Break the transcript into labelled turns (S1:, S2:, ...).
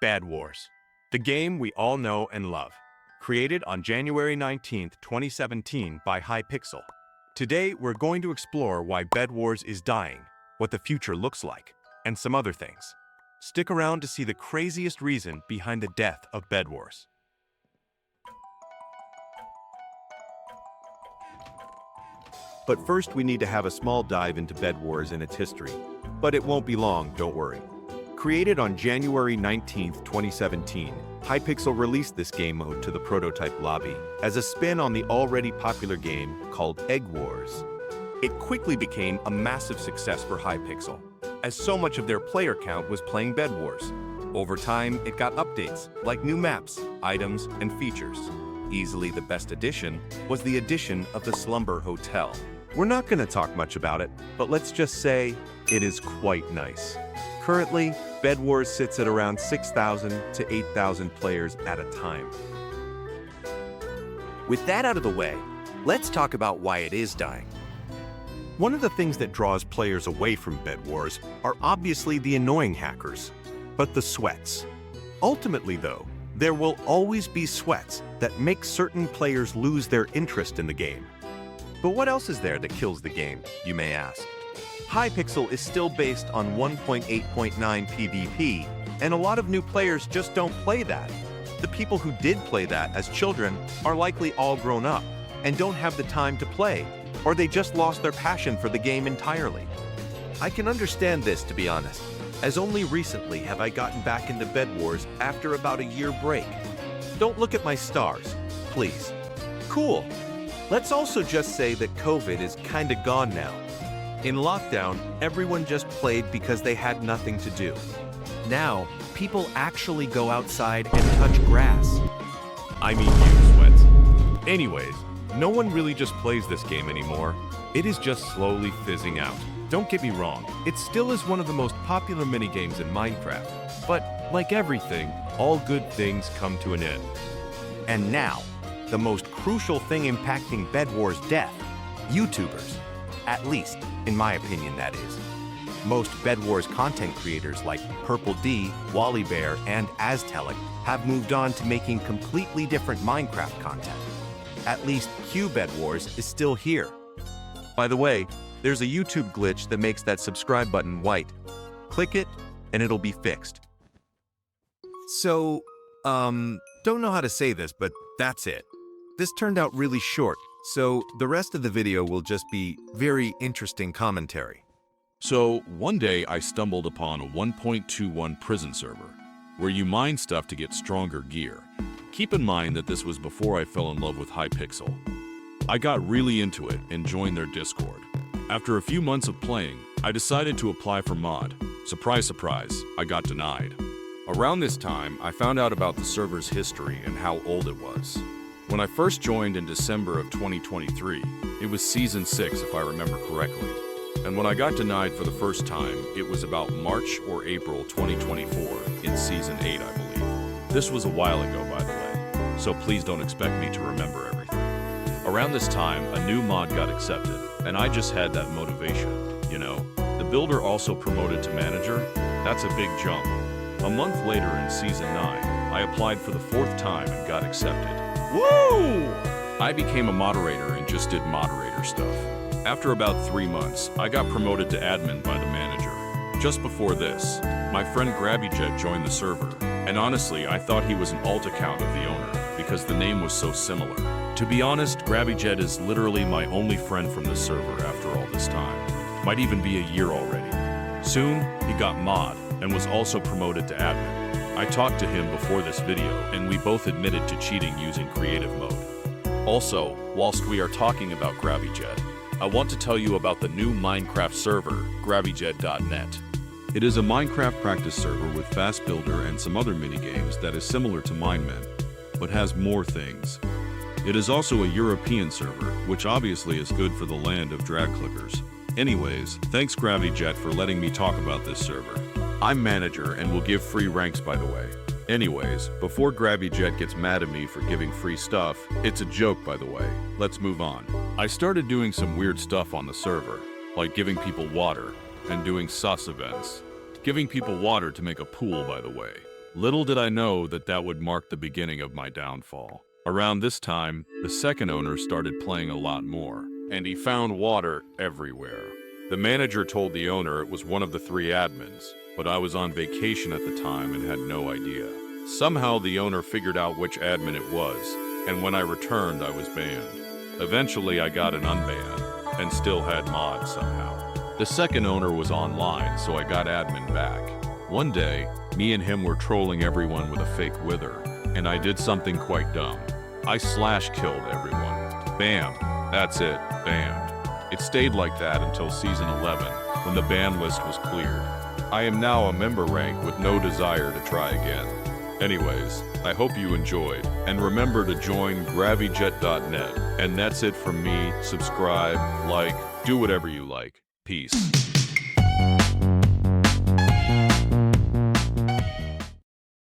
S1: Bedwars, the game we all know and love. Created on January 19th, 2017 by Hypixel. Today, we're going to explore why Bedwars is dying, what the future looks like, and some other things. Stick around to see the craziest reason behind the death of Bedwars.
S2: But first, we need to have a small dive into Bedwars and its history. But it won't be long, don't worry. Created on January 19, 2017, Hypixel released this game mode to the prototype lobby as a spin on the already popular game called Egg Wars. It quickly became a massive success for Hypixel, as so much of their player count was playing Bedwars. Over time, it got updates like new maps, items, and features. Easily the best addition was the addition of the Slumber Hotel. We're not going to talk much about it, but let's just say it is quite nice. Currently, Bedwars sits at around 6,000 to 8,000 players at a time.
S3: With that out of the way, let's talk about why it is dying.
S2: One of the things that draws players away from Bedwars are obviously the annoying hackers, but the sweats. Ultimately, though, there will always be sweats that make certain players lose their interest in the game. But what else is there that kills the game, you may ask? Hypixel is still based on 1.8.9 PvP, and a lot of new players just don't play that. The people who did play that as children are likely all grown up and don't have the time to play, or they just lost their passion for the game entirely. I can understand this, to be honest, as only recently have I gotten back into Bedwars after about a year break. Don't look at my stars, please. Cool. Let's also just say that COVID is kinda gone now. In lockdown, everyone just played because they had nothing to do. Now, people actually go outside and touch grass.
S1: I mean you, Sweats. Anyways, no one really just plays this game anymore. It is just slowly fizzing out. Don't get me wrong, it still is one of the most popular minigames in Minecraft. But like everything, all good things come to an end.
S2: And now, the most crucial thing impacting Bedwars' death, YouTubers. At least, in my opinion, that is. Most Bedwars content creators like Purple D, Wally Bear, and Aztelic have moved on to making completely different Minecraft content. At least Q Bedwars is still here. By the way, there's a YouTube glitch that makes that subscribe button white. Click it, and it'll be fixed. So, don't know how to say this, but that's it. This turned out really short, so the rest of the video will just be very interesting commentary.
S4: So, one day I stumbled upon a 1.21 prison server, where you mine stuff to get stronger gear. Keep in mind that this was before I fell in love with Hypixel. I got really into it and joined their Discord. After a few months of playing, I decided to apply for mod. Surprise, surprise, I got denied. Around this time, I found out about the server's history and how old it was. When I first joined in December of 2023, it was Season 6 if I remember correctly. And when I got denied for the first time, it was about March or April 2024 in Season 8, I believe. This was a while ago, by the way, so please don't expect me to remember everything. Around this time, a new mod got accepted, and I just had that motivation, you know. The builder also promoted to manager. That's a big jump. A month later in Season 9, I applied for the 4th time and got accepted.
S2: Woo!
S4: I became a moderator and just did moderator stuff. After about 3 months, I got promoted to admin by the manager. Just before this, my friend GrabbyJet joined the server, and honestly, I thought he was an alt account of the owner because the name was so similar. To be honest, GrabbyJet is literally my only friend from the server after all this time. Might even be a year already. Soon, he got mod and was also promoted to admin. I talked to him before this video, and we both admitted to cheating using creative mode. Also, whilst we are talking about GrabbyJet, I want to tell you about the new Minecraft server, GrabbyJet.net. It is a Minecraft practice server with Fast Builder and some other minigames that is similar to Minemen, but has more things. It is also a European server, which obviously is good for the land of drag clickers. Anyways, thanks GrabbyJet for letting me talk about this server. I'm manager and will give free ranks, by the way. Anyways, before GrabbyJet gets mad at me for giving free stuff, it's a joke, by the way. Let's move on. I started doing some weird stuff on the server, like giving people water and doing sus events. Giving people water to make a pool, by the way. Little did I know that that would mark the beginning of my downfall. Around this time, the second owner started playing a lot more, and he found water everywhere. The manager told the owner it was one of the 3 admins, but I was on vacation at the time and had no idea. Somehow the owner figured out which admin it was, and when I returned, I was banned. Eventually, I got an unban, and still had mods somehow. The second owner was online, so I got admin back. One day, me and him were trolling everyone with a fake wither, and I did something quite dumb. I /killed everyone. Bam! That's it, banned. It stayed like that until Season 11, when the ban list was cleared. I am now a member rank with no desire to try again. Anyways, I hope you enjoyed, and remember to join gravijet.net. And that's it from me. Subscribe, like, do whatever you like. Peace.